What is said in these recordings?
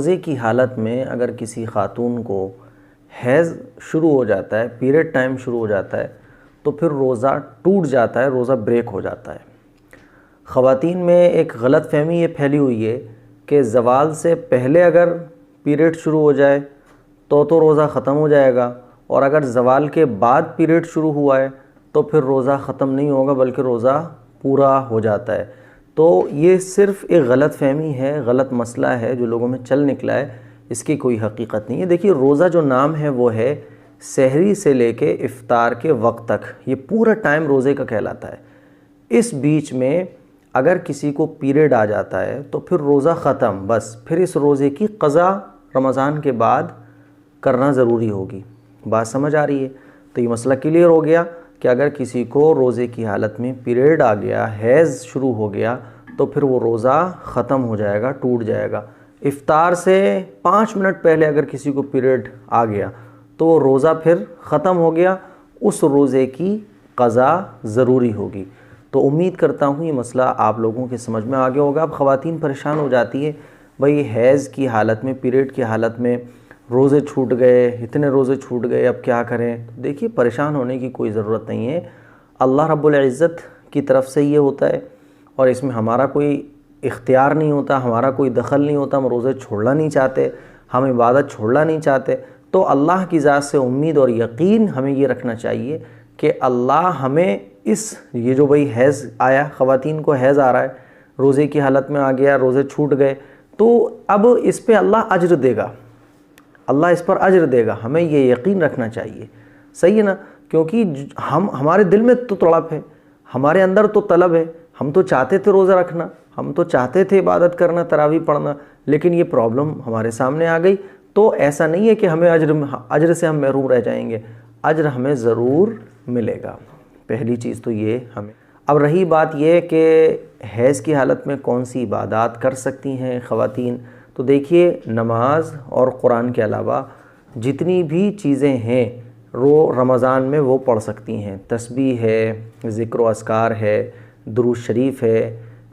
रोज़े की हालत में अगर किसी ख़ातून को हैज़ शुरू हो जाता है, पीरियड टाइम शुरू हो जाता है, तो फिर रोज़ा टूट जाता है, रोज़ा ब्रेक हो जाता है। ख़वातीन में एक गलत फ़हमी ये फैली हुई है कि ज़वाल से पहले अगर पीरियड शुरू हो जाए तो रोज़ा ख़त्म हो जाएगा, और अगर ज़वाल के बाद पीरियड शुरू हुआ है तो फिर रोज़ा ख़त्म नहीं होगा बल्कि रोज़ा पूरा हो जाता है। तो ये सिर्फ़ एक गलत फ़हमी है, गलत मसला है जो लोगों में चल निकला है, इसकी कोई हकीकत नहीं है। देखिए, रोज़ा जो नाम है वो है सहरी से लेके इफ़्तार के वक्त तक, ये पूरा टाइम रोज़े का कहलाता है। इस बीच में अगर किसी को पीरियड आ जाता है तो फिर रोज़ा ख़त्म, बस फिर इस रोज़े की क़ज़ा रमज़ान के बाद करना ज़रूरी होगी। बात समझ आ रही है? तो ये मसला क्लियर हो गया कि अगर किसी को रोज़े की हालत में पीरियड आ गया, हैज़ शुरू हो गया, तो फिर वो रोज़ा ख़त्म हो जाएगा, टूट जाएगा। इफ़्तार से 5 मिनट पहले अगर किसी को पीरियड आ गया तो रोज़ा फिर ख़त्म हो गया, उस रोज़े की क़ज़ा ज़रूरी होगी। तो उम्मीद करता हूँ ये मसला आप लोगों के समझ में आ गया होगा। अब ख़वातीन परेशान हो जाती है, भाई हैज़ की हालत में, पीरियड की हालत में रोज़े छूट गए, इतने रोज़े छूट गए, अब क्या करें? तो देखिए, परेशान होने की कोई ज़रूरत नहीं है। अल्लाह रब्बुल इज़्ज़त की तरफ से ये होता है और इसमें हमारा कोई इख्तियार नहीं होता, हमारा कोई दखल नहीं होता। हम रोज़े छोड़ना नहीं चाहते, हम इबादत छोड़ना नहीं चाहते, तो अल्लाह की ज़ात से उम्मीद और यकीन हमें ये रखना चाहिए कि अल्लाह हमें ये जो भाई हैज़ आया, ख़वातीन को हैज़ आ रहा है, रोज़े की हालत में आ गया, रोज़े छूट गए, तो अब इस पर अल्लाह अज्र देगा, अल्लाह इस पर अज्र देगा, हमें ये यकीन रखना चाहिए। सही है ना? क्योंकि हमारे दिल में तो तड़प है, हमारे अंदर तो तलब है, हम तो चाहते थे रोज़ा रखना, हम तो चाहते थे इबादत करना, तरावी पढ़ना, लेकिन ये प्रॉब्लम हमारे सामने आ गई। तो ऐसा नहीं है कि हमें अज्र से हम महरूम रह जाएंगे, अज्र हमें ज़रूर मिलेगा। पहली चीज़ तो ये हमें। अब रही बात ये कि हैज़ की हालत में कौन सी इबादत कर सकती हैं ख़वातीन, तो देखिए, नमाज और कुरान के अलावा जितनी भी चीज़ें हैं रमज़ान में वो पढ़ सकती हैं। तस्बीह है, ज़िक्र व अस्कार है, दुरूद शरीफ है,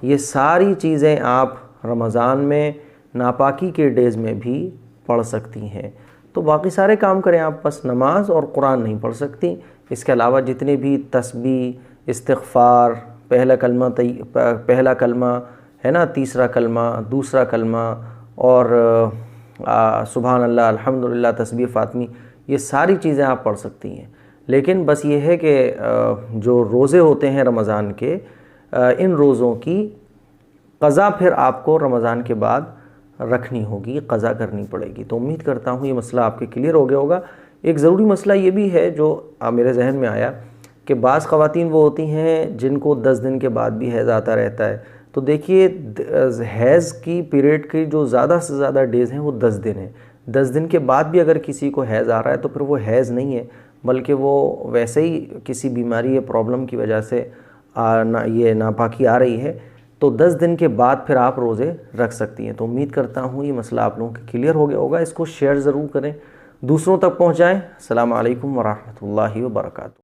ये सारी चीज़ें आप रमज़ान में नापाकी के डेज़ में भी पढ़ सकती हैं। तो बाकी सारे काम करें आप, बस नमाज और कुरान नहीं पढ़ सकती। इसके अलावा जितने भी तस्बीह, इस्तिग़फ़ार, पहला कलमा है ना, तीसरा कलमा, दूसरा कलमा, और सुभान अल्लाह, अल्हम्दुलिल्लाह, तस्बीह फ़ातिमी, ये सारी चीज़ें आप पढ़ सकती हैं। लेकिन बस ये है कि जो रोज़े होते हैं रमज़ान के, इन रोज़ों की क़ज़ा फिर आपको रमज़ान के बाद रखनी होगी, क़ज़ा करनी पड़ेगी। तो उम्मीद करता हूँ ये मसला आपके क्लियर हो गया होगा। एक ज़रूरी मसला ये भी है जो मेरे जहन में आया कि बाज़ ख़वातीन वो होती हैं जिनको 10 दिन के बाद भी हैज़ आता रहता है। तो देखिए, हैज़ की पीरियड की जो ज़्यादा से ज़्यादा डेज़ हैं वो 10 दिन हैं। 10 दिन के बाद भी अगर किसी को हैज़ आ रहा है तो फिर वो हैज़ नहीं है, बल्कि वो वैसे ही किसी बीमारी या प्रॉब्लम की वजह से ये नापाकी आ रही है। तो 10 दिन के बाद फिर आप रोज़े रख सकती हैं। तो उम्मीद करता हूँ ये मसला आप लोगों को क्लियर हो गया होगा। इसको शेयर ज़रूर करें, दूसरों तक पहुँचाएँ। अस्सलामु अलैकुम व रहमतुल्लाहि व बरकातुहू।